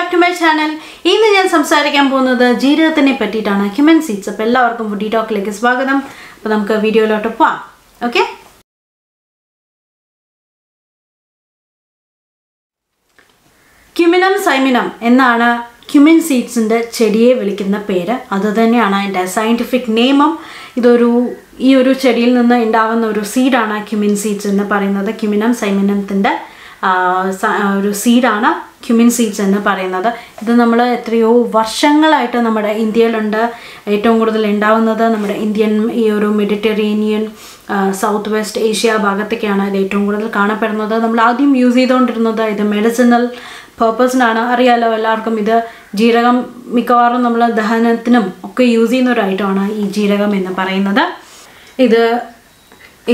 back to my channel. ഇന്ന് ഞാൻ സംസാരിക്കാൻ പോകുന്നത് ജീരകത്തിനെ പറ്റിയിട്ടാണ്. Cumin seeds. അപ്പോൾ എല്ലാവർക്കും ഫുഡി ടോക്കിലേക്ക് സ്വാഗതം. അപ്പോൾ നമുക്ക് വീഡിയോയിലോട്ട് പോവാം. ഓക്കേ? Cuminum cyminum എന്നാണ് Cumin seedsന്റെ ചെടിയെ വിളിക്കുന്ന പേര്. അതുതന്നെയാണ് അതിന്റെ സയന്റിഫിക് നെയിമും. ഈ ഒരു ചെടിയിൽ നിന്ന് ഉണ്ടാവുന്ന ഒരു സീഡാണ് Cumin seeds എന്ന് പറയുന്നത്. Cuminum cyminumത്തിന്റെ ഒരു സീഡാണ് Cumin seeds എന്ന് പറയുന്നത്. ഇത് നമ്മൾ എത്രയോ വർഷങ്ങളായിട്ട് നമ്മുടെ ഇന്ത്യയിലുണ്ട്. ഏറ്റവും കൂടുതൽ ഉണ്ടാവുന്നത് നമ്മുടെ ഇന്ത്യൻ ഈ ഒരു മെഡിറ്ററേനിയൻ സൗത്ത് വെസ്റ്റ് ഏഷ്യ ഭാഗത്തൊക്കെയാണ് ഇത് ഏറ്റവും കൂടുതൽ കാണപ്പെടുന്നത്. നമ്മൾ ആദ്യം യൂസ് ചെയ്തുകൊണ്ടിരുന്നത് ഇത് മെഡിസിനൽ പർപ്പസിനാണ്. അറിയാലോ എല്ലാവർക്കും. ഇത് ജീരകം മിക്കവാറും നമ്മൾ ദഹനത്തിനും ഒക്കെ യൂസ് ചെയ്യുന്ന ഒരു ഐറ്റമാണ് ഈ ജീരകം എന്ന് പറയുന്നത്.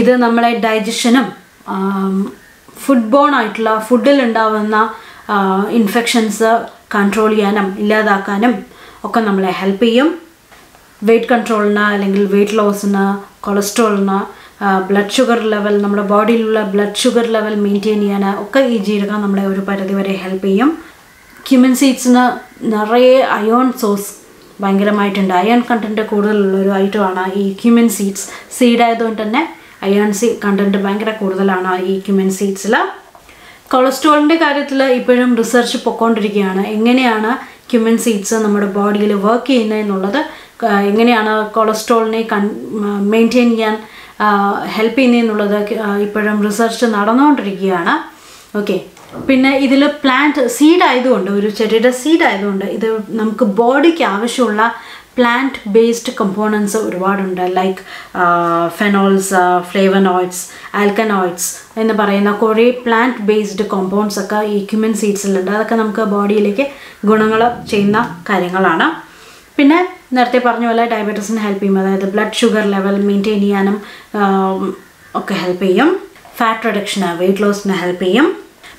ഇത് നമ്മളെ ഡൈജഷനും ഫുഡ് ബോൺ ആയിട്ടുള്ള ഫുഡിൽ ഉണ്ടാവുന്ന ഇൻഫെക്ഷൻസ് കൺട്രോൾ ചെയ്യാനും ഇല്ലാതാക്കാനും ഒക്കെ നമ്മളെ ഹെൽപ്പ് ചെയ്യും. വെയ്റ്റ് കൺട്രോളിന് അല്ലെങ്കിൽ വെയ്റ്റ് ലോസിന്, കൊളസ്ട്രോളിന്, ബ്ലഡ് ഷുഗർ ലെവൽ, നമ്മുടെ ബോഡിയിലുള്ള ബ്ലഡ് ഷുഗർ ലെവൽ മെയിൻറ്റെയിൻ ചെയ്യാൻ ഒക്കെ ഈ ജീരകം നമ്മളെ ഒരു പരിധിവരെ ഹെൽപ്പ് ചെയ്യും. Cumin seedsന് നിറയെ അയോൺ സോഴ്സ് ഭയങ്കരമായിട്ടുണ്ട്. അയൺ കണ്ടൻറ്റ് കൂടുതലുള്ളൊരു ഐറ്റമാണ് ഈ Cumin seeds. സീഡ് ആയതുകൊണ്ട് തന്നെ അയൺ കണ്ടൻറ്റ് ഭയങ്കര കൂടുതലാണ് ഈ Cumin seedsൽ. കൊളസ്ട്രോളിൻ്റെ കാര്യത്തിൽ ഇപ്പോഴും റിസർച്ച് പൊയ്ക്കൊണ്ടിരിക്കുകയാണ്. എങ്ങനെയാണ് Cumin seeds നമ്മുടെ ബോഡിയിൽ വർക്ക് ചെയ്യുന്നതെന്നുള്ളത്, എങ്ങനെയാണ് കൊളസ്ട്രോളിനെ മെയിൻറ്റെയിൻ ചെയ്യാൻ ഹെൽപ്പ് ചെയ്യുന്നതെന്നുള്ളത് ഇപ്പോഴും റിസർച്ച് നടന്നുകൊണ്ടിരിക്കുകയാണ്. ഓക്കെ, പിന്നെ ഇതിൽ പ്ലാന്റ് സീഡ് ആയതുകൊണ്ട്, ഒരു ചെടിയുടെ സീഡ് ആയതുകൊണ്ട് ഇത് നമുക്ക് ബോഡിക്ക് ആവശ്യമുള്ള പ്ലാന്റ് ബേസ്ഡ് കമ്പോണൻസ് ഒരുപാടുണ്ട്. ലൈക്ക് ഫെനോൾസ്, ഫ്ലേവനോയിഡ്സ്, ആൽക്കനോയിഡ്സ് എന്ന് പറയുന്ന കുറേ പ്ലാന്റ് ബേസ്ഡ് കോമ്പൗണ്ട്സ് ഒക്കെ ഈ Cumin seedsലുണ്ട്. അതൊക്കെ നമുക്ക് ബോഡിയിലേക്ക് ഗുണങ്ങൾ ചെയ്യുന്ന കാര്യങ്ങളാണ്. പിന്നെ നേരത്തെ പറഞ്ഞ പോലെ ഡയബറ്റീസിന് ഹെൽപ്പ് ചെയ്യും. അതായത് ബ്ലഡ് ഷുഗർ ലെവൽ മെയിൻറ്റെയിൻ ചെയ്യാനും ഒക്കെ ഹെൽപ്പ് ചെയ്യും. ഫാറ്റ് റിഡക്ഷന്, വെയ്റ്റ് ലോസിന് ഹെൽപ്പ് ചെയ്യും.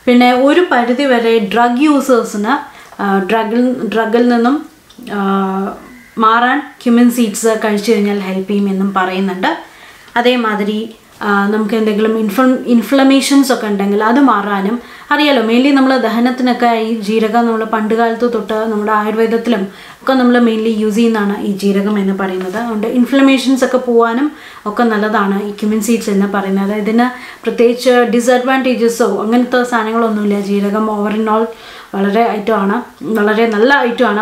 പിന്നെ ഒരു പരിധി വരെ ഡ്രഗ് യൂസേഴ്സിന് ഡ്രഗിൽ നിന്നും മാറാൻ Cumin seeds കഴിച്ചു കഴിഞ്ഞാൽ ഹെൽപ്പ് ചെയ്യുമെന്നും പറയുന്നുണ്ട്. അതേമാതിരി നമുക്ക് എന്തെങ്കിലും ഇൻഫ്ലമേഷൻസ് ഒക്കെ ഉണ്ടെങ്കിൽ അത് മാറാനും, അറിയാലോ മെയിൻലി നമ്മൾ ദഹനത്തിനൊക്കെ ഈ ജീരകം നമ്മൾ പണ്ട് കാലത്ത് തൊട്ട് നമ്മുടെ ആയുർവേദത്തിലും ഒക്കെ നമ്മൾ മെയിൻലി യൂസ് ചെയ്യുന്നതാണ് ഈ ജീരകം എന്ന് പറയുന്നത്. അതുകൊണ്ട് ഇൻഫ്ലമേഷൻസ് ഒക്കെ പോകാനും ഒക്കെ നല്ലതാണ് ഈ Cumin seeds എന്ന് പറയുന്നത്. ഇതിന് പ്രത്യേകിച്ച് ഡിസഡ്വാൻറ്റേജസോ അങ്ങനത്തെ സാധനങ്ങളൊന്നുമില്ല. ജീരകം ഓവറിനോൾ വളരെ ഐറ്റമാണ്, വളരെ നല്ല ഐറ്റമാണ്.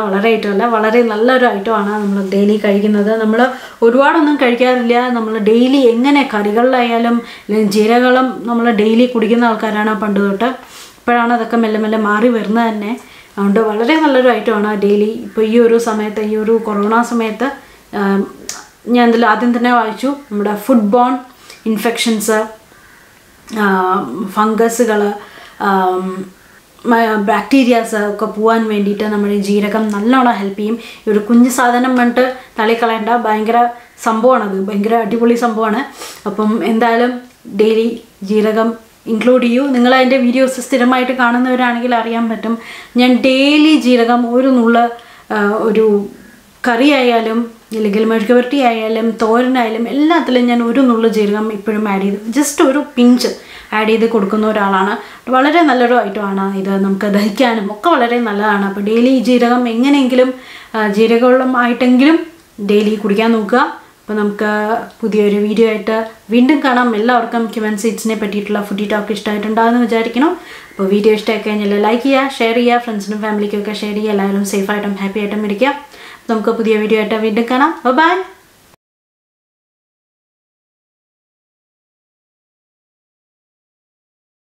വളരെ നല്ലൊരു ഐറ്റമാണ് നമ്മൾ ഡെയിലി കഴിക്കുന്നത്. നമ്മൾ ഒരുപാടൊന്നും കഴിക്കാറില്ല. നമ്മൾ ഡെയിലി എങ്ങനെ കറികളിലായാലും അല്ലെങ്കിൽ ജീരകം നമ്മൾ ഡെയിലി കുടിക്കുന്ന ആൾക്കാരാണ് പണ്ട് തൊട്ട്. ഇപ്പോഴാണ് അതൊക്കെ മെല്ലെ മെല്ലെ മാറി വരുന്നത് തന്നെ. അതുകൊണ്ട് വളരെ നല്ലൊരു ഐറ്റമാണ് ഡെയിലി. ഇപ്പോൾ ഈ ഒരു സമയത്ത്, ഈ ഒരു കൊറോണ സമയത്ത് ഞാൻ ഇതിൽ ആദ്യം തന്നെ വായിച്ചു, നമ്മുടെ ഫുഡ് ബോൺ ഇൻഫെക്ഷൻസ്, ഫംഗസുകൾ, ബാക്ടീരിയാസ് ഒക്കെ പോകാൻ വേണ്ടിയിട്ട് നമ്മുടെ ജീരകം നല്ലോണം ഹെൽപ്പ് ചെയ്യും. ഈ ഒരു കുഞ്ഞു സാധനം കണ്ടിട്ട് തള്ളിക്കളയേണ്ട, ഭയങ്കര സംഭവമാണത്, ഭയങ്കര അടിപൊളി സംഭവമാണ്. അപ്പം എന്തായാലും ഡെയിലി ജീരകം ഇൻക്ലൂഡ് ചെയ്യൂ. നിങ്ങൾ അതിൻ്റെ വീഡിയോസ് സ്ഥിരമായിട്ട് കാണുന്നവരാണെങ്കിൽ അറിയാൻ പറ്റും. ഞാൻ ഡെയിലി ജീരകം ഒരു കറി ആയാലും അല്ലെങ്കിൽ മെഴുക്ക് പുരട്ടി ആയാലും തോരനായാലും എല്ലാത്തിലും ഞാൻ ഒരു നുള്ളു ജീരകം ഇപ്പോഴും ആഡ് ചെയ്ത്, ജസ്റ്റ് ഒരു പിഞ്ച് ആഡ് ചെയ്ത് കൊടുക്കുന്ന ഒരാളാണ്. വളരെ നല്ലൊരു ഐറ്റമാണ് ഇത്. നമുക്ക് ദഹിക്കാനും ഒക്കെ വളരെ നല്ലതാണ്. അപ്പോൾ ഡെയിലി ജീരകം എങ്ങനെയെങ്കിലും ജീരകവെള്ളം ആയിട്ടെങ്കിലും ഡെയിലി കുടിക്കാൻ നോക്കുക. അപ്പോൾ നമുക്ക് പുതിയൊരു വീഡിയോ ആയിട്ട് വീണ്ടും കാണാം. എല്ലാവർക്കും Cumin seedsനെ പറ്റിയിട്ടുള്ള ഫുഡി ടോക്ക് ഇഷ്ടമായിട്ടുണ്ടാകുമെന്ന് വിചാരിക്കണം. അപ്പോൾ വീഡിയോ ഇഷ്ടമായി കഴിഞ്ഞാൽ ലൈക്ക് ചെയ്യുക, ഷെയർ ചെയ്യുക, ഫ്രണ്ട്സിനും ഫാമിലിക്കും ഒക്കെ ഷെയർ ചെയ്യുക. എല്ലാവരും സേഫായിട്ടും ഹാപ്പി ആയിട്ടും ഇരിക്കുക. നമുക്ക് പുതിയ വീഡിയോ ആയിട്ട് വീണ്ടും കാണാം. ബൈ.